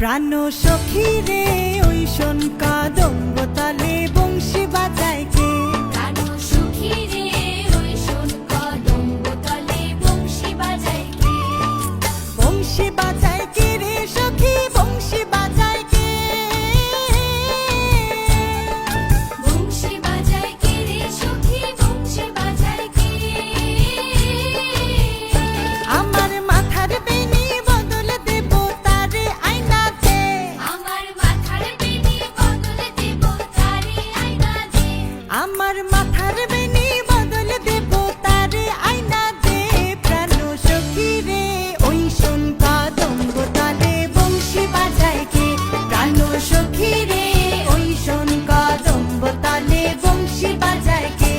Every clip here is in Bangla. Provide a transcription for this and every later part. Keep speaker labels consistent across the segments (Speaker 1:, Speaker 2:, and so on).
Speaker 1: প্রাণ সখী রে ওই শোন কাদম্ব তালে বংশী বাজায় কে।
Speaker 2: প্রাণ সখী রে ওই শোন কাদম্ব তালে বংশী বাজায় কে।
Speaker 1: বংশী বাজায় কে রে সখী বংশী বাজায় কে।
Speaker 2: বংশী বাজায় কে রে সখী বংশী বাজায় কে।
Speaker 1: আমার মাথার বেনি বদল দেব তারে আয়না দে।
Speaker 2: আমার মাথার বেনি বদল দেব তারে আয়না দে।
Speaker 1: আমার মাথার বেনি বদল দেব তারে আয়না দে। প্রাণ সখী রে ওই শোন কাদম্ব তালে বংশী বাজায় কে। প্রাণ সখী রে ওই শোন কাদম্ব তালে বংশী বাজায় কে।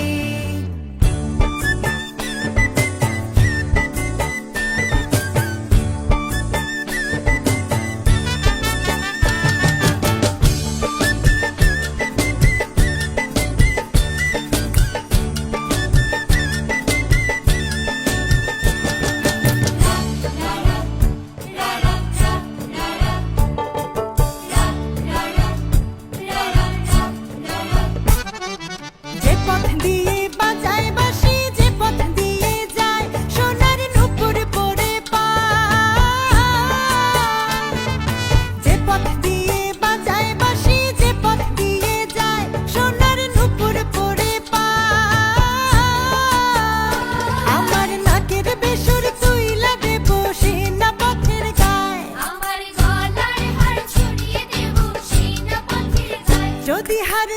Speaker 1: যে পথ দিয়ে বাজায় বাঁশি যে পথ দিয়ে যায় সোনার নূপুর পরে পায়। যে পথ দিয়ে বাজায় বাঁশি যে পথ দিয়ে যায় সোনার নূপুর পরে পায়। আমার নাকের বেসুর তুইলা দেব সেনা পথের গায়।
Speaker 2: আমার গলার হার ছড়িয়ে দেব সেনা পথের গায়।
Speaker 1: যদি হার